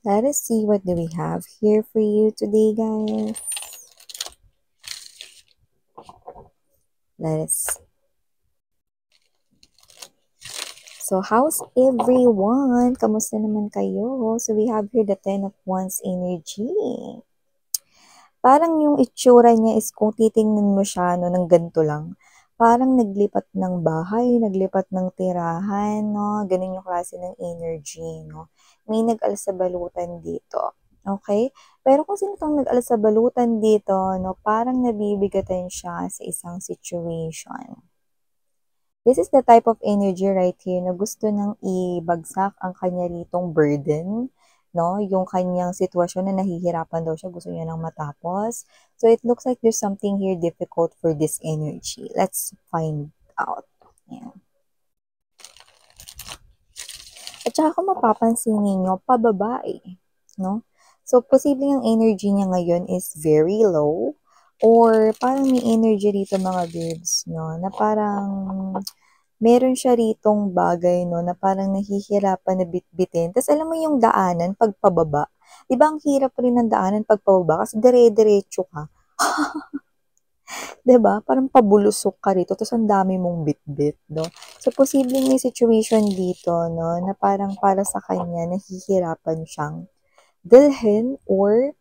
Let us see what do we have here for you today, guys. Let us. So, how's everyone? Kamusta naman kayo? So, we have here the 10 of Wands energy. Parang yung itsura niya is kung titingnan mo siya no, ng ganito lang. Parang naglipat ng bahay, naglipat ng tirahan, no? Ganun yung klase ng energy, no? May nag-alasabalutan dito. Okay? Pero kung sino tong nag-alasabalutan dito, no, parang nabibigatan siya sa isang situation. This is the type of energy right here na gusto nang ibagsak ang kanya ritong burden, no? Yung kanyang sitwasyon na nahihirapan daw siya, gusto niya nang matapos. So it looks like there's something here difficult for this energy. Let's find out. Yan. At saka kung mapapansin ninyo, pababa no? So, posibleng ang energy niya ngayon is very low or parang may energy dito mga babes, no? Na parang meron siya ritong bagay, no, na parang nahihirapan na bitbitin. Tapos alam mo yung daanan pag pababa. Di ba ang hirap rin ng daanan pag pababa kasi dire-diretso ka. Di ba? Parang pabulusok ka rito tapos ang dami mong bitbit, no? So, posibleng may situation dito, no, na parang para sa kanya nahihirapan siyang dalhin or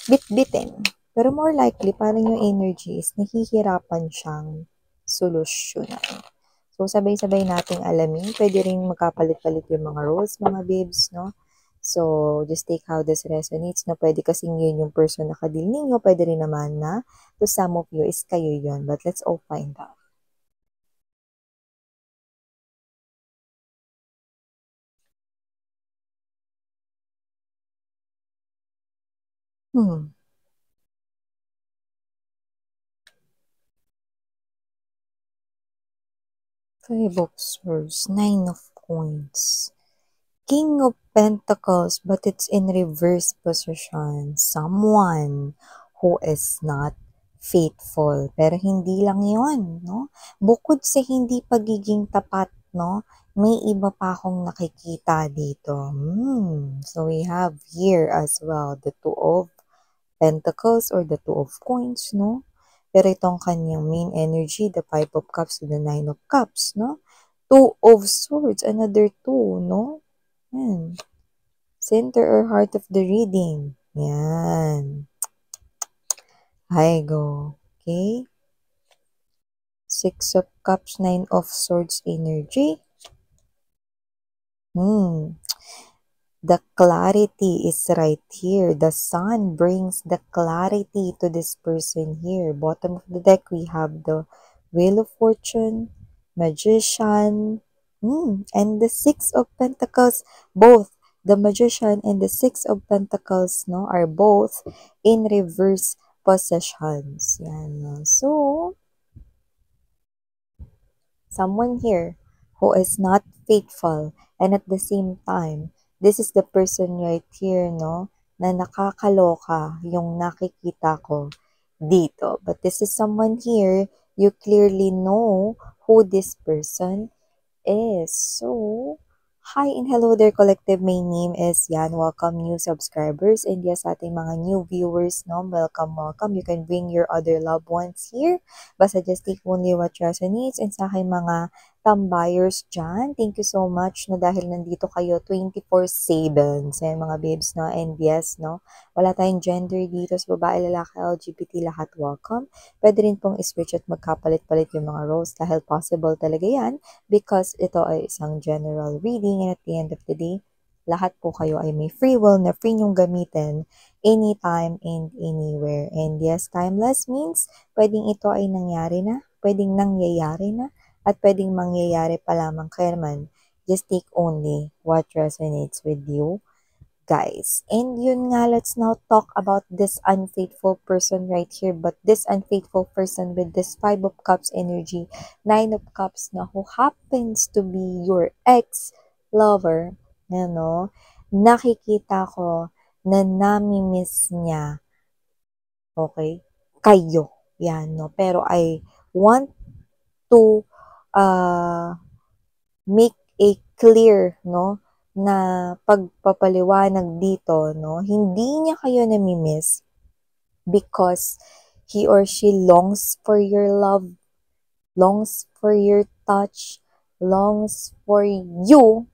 bitbitin. Pero more likely, parang yung energy is nahihirapan siyang solusyonan. So, sabay-sabay nating alamin. Pwede rin magkapalit-palit yung mga roles, mga babes, no? So, just take how this resonates, no? Pwede kasing yun yung person na kadil ninyo. Pwede rin naman na to some of you is kayo yun. But let's all find out. Five of Swords, Nine of Coins. King of Pentacles, but it's in reverse position. Someone who is not faithful. Pero hindi lang yon, no? Bukod sa hindi pagiging tapat, no? May iba pa akong nakikita dito. So we have here as well the Two of Pentacles or the Two of Coins, no? Pero itong kanyang main energy, the Five of Cups to the Nine of Cups, no? Two of Swords, another two, no? Yan. Center or heart of the reading. Yan. I go. Okay? Six of Cups, Nine of Swords energy. The clarity is right here. The sun brings the clarity to this person here. Bottom of the deck, we have the Wheel of Fortune, Magician, and the Six of Pentacles. Both the Magician and the Six of Pentacles, no, are both in reverse positions. Yan, no? So, someone here who is not faithful and at the same time, this is the person right here, no, na nakakaloka yung nakikita ko dito. But this is someone here, you clearly know who this person is. So, hi and hello there collective. My name is Yan. Welcome new subscribers and yes, ating mga new viewers, no, welcome. You can bring your other loved ones here. Basta just take only what resonates. And sa aking mga tambayers dyan, thank you so much, no, dahil nandito kayo 24/7 sa mga babes, no, and yes, no, wala tayong gender dito sa babae, lalaki, LGBT, lahat welcome. Pwede rin pong i-switch at magkapalit-palit yung mga roles dahil possible talaga yan because ito ay isang general reading and at the end of the day, lahat po kayo ay may free will na free nyong gamitin anytime and anywhere. And yes, timeless means pwedeng ito ay nangyari na, pwedeng nangyayari na, at pwedeng mangyayari pa lamang kailanman. Just take only what resonates with you, guys. And yun nga, let's now talk about this unfaithful person right here. But this unfaithful person with this Five of Cups energy, Nine of Cups na who happens to be your ex-lover, ano, nakikita ko na nami-miss niya, okay, kayo. Yan, no? Pero I want to make a clear, no, na pagpapaliwanag dito, no? Hindi niya kayo namimiss because he or she longs for your love, longs for your touch, longs for you.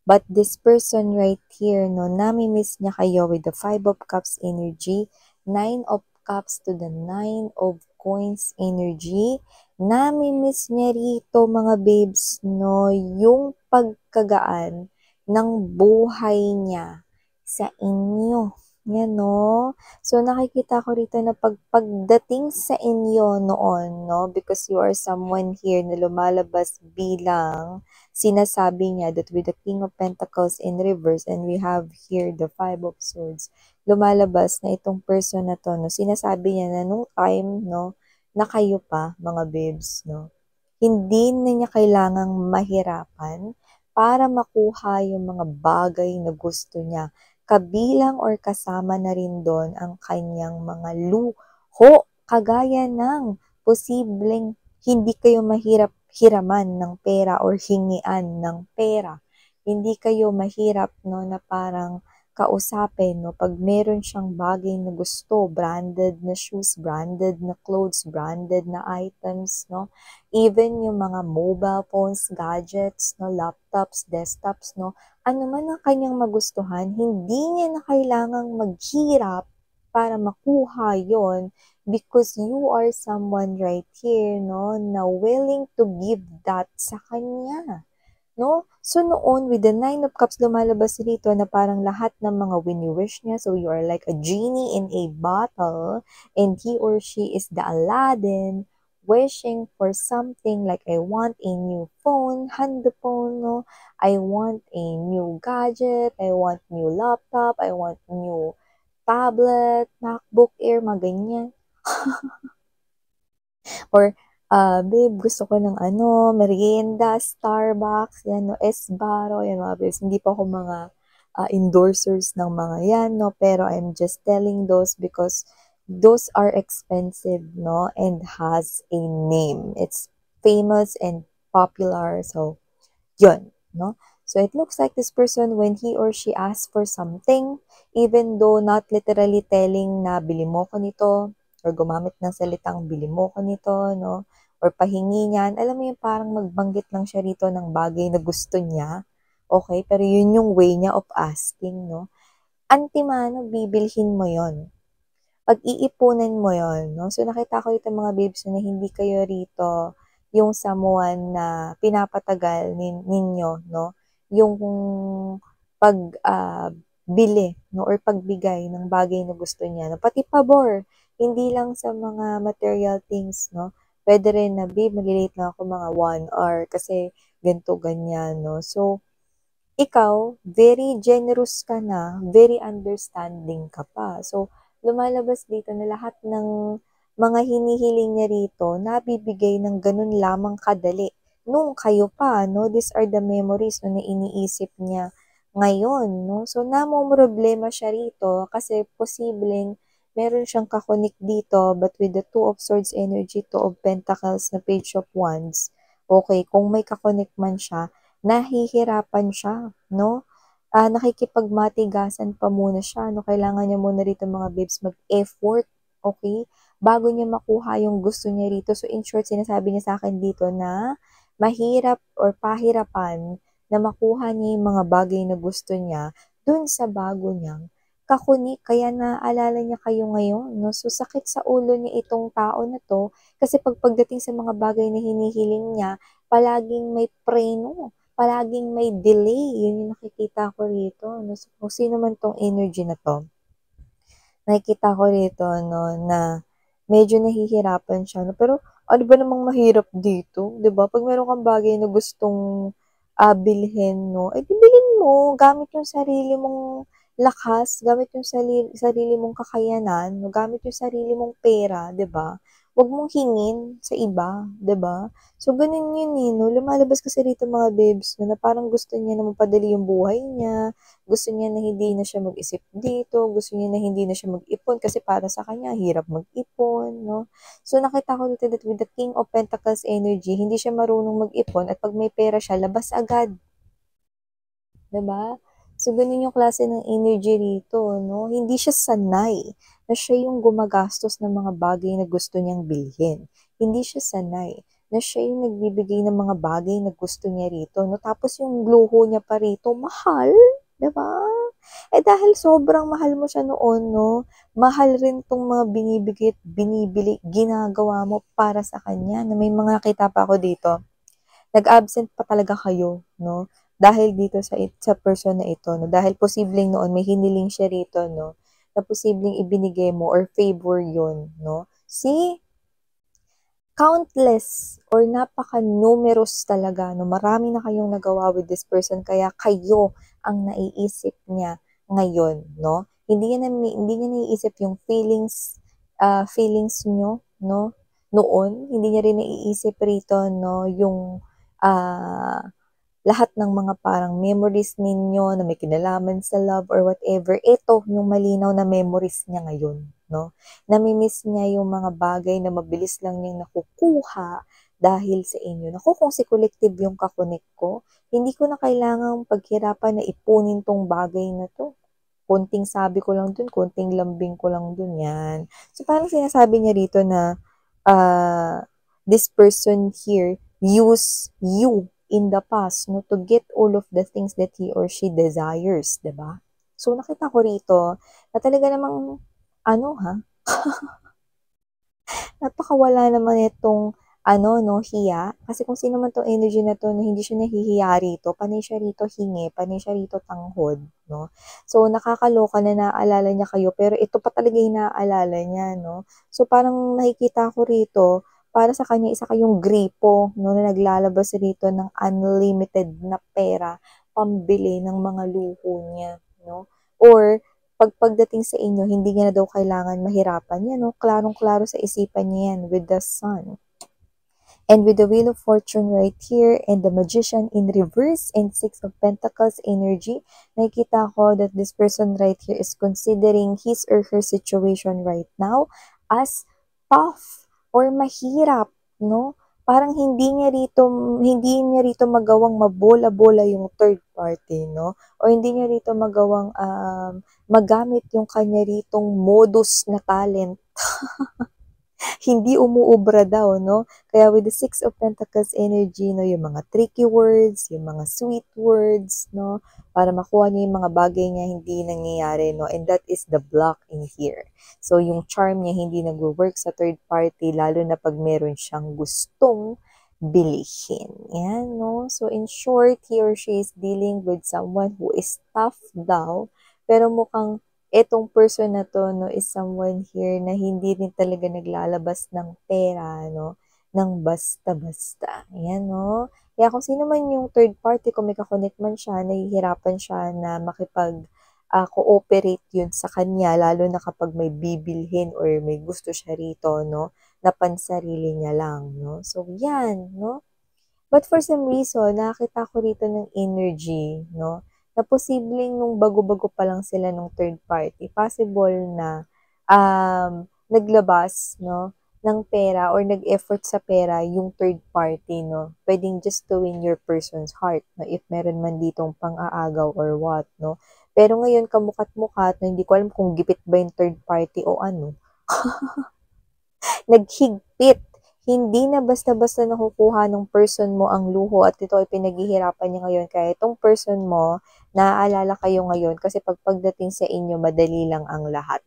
But this person right here, no, nami-miss niya kayo with the 5 of Cups energy, 9 of Cups to the 9 of Coins energy. Nami-miss niya rito, mga babes, no, yung pagkagaan ng buhay niya sa inyo. Yan, no? So, nakikita ko rito na pagdating sa inyo noon, no, because you are someone here na lumalabas bilang sinasabi niya that with the King of Pentacles in reverse and we have here the 5 of Swords, lumalabas na itong person na to, no, sinasabi niya na nung time, no, na kayo pa, mga babes, no, hindi na niya kailangang mahirapan para makuha yung mga bagay na gusto niya. Kabilang or kasama na rin doon ang kanyang mga luho, kagaya ng posibleng hindi kayo mahirap hiraman ng pera or hingian ng pera. Hindi kayo mahirap, no, na parang kausapin, no, pag meron siyang bagay na gusto, branded na shoes, branded na clothes, branded na items, no, even yung mga mobile phones, gadgets, no, laptops, desktops, no, ano man ang kanyang magustuhan, hindi niya na kailangang maghirap para makuha yon because you are someone right here, no, na willing to give that sa kanya. No? So noon, with the 9 of Cups, lumalabas rito na parang lahat ng mga wini-wish niya. So you are like a genie in a bottle and he or she is the Aladdin wishing for something like I want a new phone, handphone, no? I want a new gadget, I want new laptop, I want new tablet, MacBook Air, mga ganyan. Or, babe, gusto ko ng ano, merienda, Starbucks, yan, no, S-Baro, yan, mga babes. Hindi pa ako mga endorsers ng mga yan, no, pero I'm just telling those because those are expensive, no, and has a name. It's famous and popular, so yun, no? So it looks like this person, when he or she asks for something, even though not literally telling na bili mo ko nito, or gumamit ng salitang bili mo ko nito, no? Or pahingi niyan, alam mo yung parang magbanggit lang siya rito ng bagay na gusto niya, okay? Pero yun yung way niya of asking, no? Antimano, bibilhin mo yon, pag-iipunan mo yon, no? So, nakita ko dito mga babes na hindi kayo rito yung someone na pinapatagal ninyo, no? Yung pag bili, no? Or pagbigay ng bagay na gusto niya, no? Pati pabor, hindi lang sa mga material things, no? Pwede rin na, babe, malilate na ako mga 1 hour kasi ganito, ganyan, no? So, ikaw, very generous ka na, very understanding ka pa. So, lumalabas dito na lahat ng mga hinihiling niya rito, nabibigay ng ganun lamang kadali. Nung kayo pa, no? These are the memories, no, na iniisip niya ngayon, no? So, namomroblema siya rito kasi posibleng meron siyang kakonik dito, but with the 2 of Swords energy, 2 of Pentacles na Page of Wands, okay, kung may kakonik man siya, nahihirapan siya, no? Nakikipagmatigasan pa muna siya, no? Kailangan niya muna rito, mga babes, mag-effort, okay? Bago niya makuha yung gusto niya rito. So, in short, sinasabi niya sa akin dito na mahirap or pahirapan na makuha niya yung mga bagay na gusto niya dun sa bago niyang kakunik. Kaya naalala niya kayo ngayon, no? So, sakit sa ulo niya itong tao na to kasi pagdating sa mga bagay na hinihiling niya, palaging may preno, palaging may delay. Yun yung nakikita ko rito, no? So, kung sino man tong energy na to, nakikita ko rito, no, na medyo nahihirapan siya, no? Pero ano ba namang mahirap dito, 'di ba? Pag meron kang bagay na gustong bilhin, no, eh, bilhin mo gamit yung sarili mong lakas, gamit yung sarili mong kakayanan, no, gamit yung sarili mong pera, 'di ba? Huwag mong hingin sa iba, 'di ba? So, ganun yun, eh, no? Lumalabas kasi rito, mga babes, no, na parang gusto niya na mapadali yung buhay niya, gusto niya na hindi na siya mag-isip dito, gusto niya na hindi na siya mag-ipon kasi para sa kanya, hirap mag-ipon, no? So, nakita ko dito that with the King of Pentacles energy, hindi siya marunong mag-ipon at pag may pera siya, labas agad. 'Di ba? So, ganun yung klase ng energy rito, no? Hindi siya sanay na siya yung gumagastos ng mga bagay na gusto niyang bilhin. Hindi siya sanay na siya yung nagbibigay ng mga bagay na gusto niya rito, no? Tapos yung luho niya pa rito, mahal, 'di ba? Eh dahil sobrang mahal mo siya noon, no? Mahal rin tong mga binibigay at binibili, ginagawa mo para sa kanya. Na may mga nakita pa ako dito, nag-absent pa talaga kayo, no? Dahil dito sa person na ito, no? Dahil posibleng noon may hiniling siya rito, no? Na posibleng ibinigay mo or favor yun, no? See, countless or napaka-numerous talaga, no? Marami na kayong nagawa with this person, kaya kayo ang naiisip niya ngayon, no? Hindi niya naiisip yung feelings niyo, no? Noon, hindi niya rin naiisip rito, no? Yung, ah, lahat ng mga parang memories ninyo na may kinalaman sa love or whatever, ito yung malinaw na memories niya ngayon, no? Nami-miss niya yung mga bagay na mabilis lang niyang nakukuha dahil sa inyo. Naku, kung si collective yung kakonek ko, hindi ko na kailangang paghirapan na ipunin tong bagay na to. Konting sabi ko lang dun, konting lambing ko lang dun, yan. So, parang sinasabi niya rito na, this person here use you in the past, no, to get all of the things that he or she desires, 'di ba? So, nakita ko rito na talaga namang, ano ha, napakawala naman itong ano 'no, hiya. Kasi kung sino man 'tong energy na 'to na hindi siya nahihiya rito, panay siya rito hingi, panay siya rito tanghod 'no. So, nakakaloka na naalala niya kayo pero ito pa talaga yung naaalala niya 'no. So, parang nakikita ko rito, para sa kanya isa kayong gripo 'no, na naglalabas rito ng unlimited na pera pambili ng mga luho niya 'no. Or pagdating sa inyo, hindi niya na daw kailangan mahirapan, yan 'no, klarong-klaro sa isipan niya yan with the Sun. And with the Wheel of Fortune right here and the Magician in reverse and Six of Pentacles energy, nakikita ko that this person right here is considering his or her situation right now as tough or mahirap, no? Parang hindi niya rito magawang mabola-bola yung third party, no? O hindi niya rito magawang magamit yung kanya ritong modus na talent hindi umuubra daw, no? Kaya with the Six of Pentacles energy, no, yung mga tricky words, yung mga sweet words, no, para makuha niya yung mga bagay niya hindi nangyayari, no, and that is the block in here. So, yung charm niya hindi nagwo-work sa third party, lalo na pag meron siyang gustong bilihin. Yan, no? So, in short, he or she is dealing with someone who is tough daw, pero mukhang etong person na 'to 'no, is someone here na hindi rin talaga naglalabas ng pera 'no, ng basta-basta, ayan 'no. Kaya kung sino man yung third party, kung may ka-connect man siya, nahihirapan siya na cooperate yun sa kanya lalo na kapag may bibilhin or may gusto siya rito 'no, na pansarili niya lang 'no. So yan 'no. But for some reason, nakakita ko rito ng energy, no, na posibleng nung bago-bago pa lang sila nung third party, possible na naglabas, no, ng pera or nag-effort sa pera yung third party, no. Pwedeng just to win your person's heart, no, if meron man ditong pang-aagaw or what, no. Pero ngayon, kamukat-mukat, na hindi ko alam kung gipit ba yung third party o ano, naghigpit. Hindi na basta-basta nakukuha ng person mo ang luho at ito ay pinaghihirapan niya ngayon. Kaya itong person mo, naaalala kayo ngayon kasi pagdating sa inyo, madali lang ang lahat.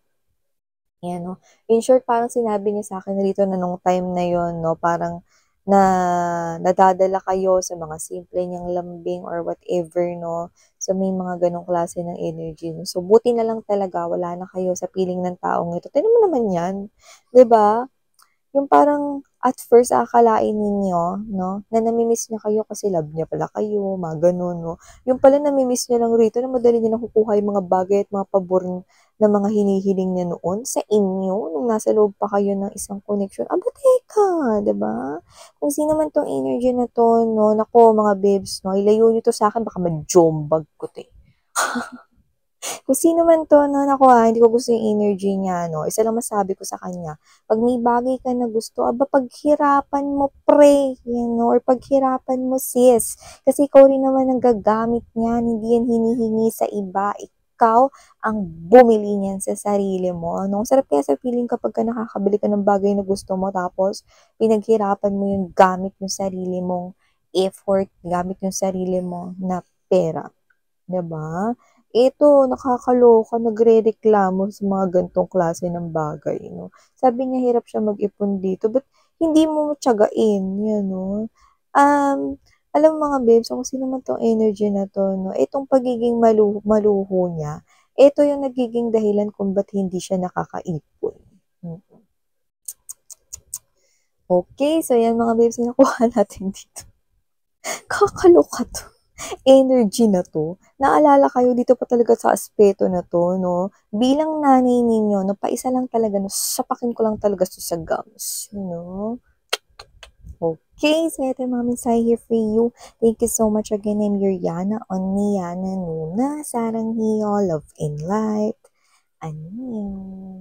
Yan, no? In short, parang sinabi niya sa akin rito na nung time na yon, no, parang nadadala kayo sa mga simple niyang lambing or whatever, no? So, may mga ganong klase ng energy, no? So, buti na lang talaga, wala na kayo sa piling ng taong ito. Tignan mo naman yan, 'di ba? Yung parang at first akalain ninyo 'no, na nami-miss niya kayo kasi love niya pala kayo, mga gano'n 'no. Yung pala nami-miss niya lang rito na madali niya nakukuha yung mga bagay at mga pabor na mga hinihiling niya noon sa inyo nung nasa loob pa kayo ng isang connection. Aba teka, 'di ba? Kung sino man 'tong energy na 'to 'no, naku mga babes 'no, ilayo niyo 'to sa'kin baka ma-jombag ko 'to, eh. Kung sino man 'to 'no, naku, hindi ko gusto yung energy niya 'no. Isa lang masabi ko sa kanya, 'pag may bagay ka na gusto, aba paghirapan mo pre, yan 'no, or paghirapan mo sis. Kasi ikaw rin naman ang gagamit niyan, hindi yan hinihingi sa iba. Ikaw ang bumili niyan sa sarili mo ano. Ang sarap kaya sa feeling kapagka nakakabili ka ng bagay na gusto mo tapos pinaghirapan mo yun gamit yung sarili mong effort, gamit yung sarili mo na pera. 'Di ba? Ito nakakaloka, nagrereklamo sa mga ganitong klase ng bagay 'no. Sabi niya hirap siya mag-ipon dito, ba't hindi mo tiyagain, 'yan 'no. Alam mo mga babes, kung sino man 'tong energy na 'to 'no, itong pagiging maluho niya, ito yung nagiging dahilan kung ba't hindi siya nakakaipon. Hmm. Okey, so 'yan mga babes yung nakuha natin dito. Kakaloka 'to. Energy na 'to, naalala kayo dito pa talaga sa aspeto na 'to 'no, bilang nanay ninyo 'no, paisa lang talaga 'no, sapakin ko lang talaga 'to sa gums, you know. Okay, so ito yung mga mensahe here for you. Thank you so much again. I'm your Yana, Oni Yana Nuna, Sarang Hiyo, Love in Light. Ano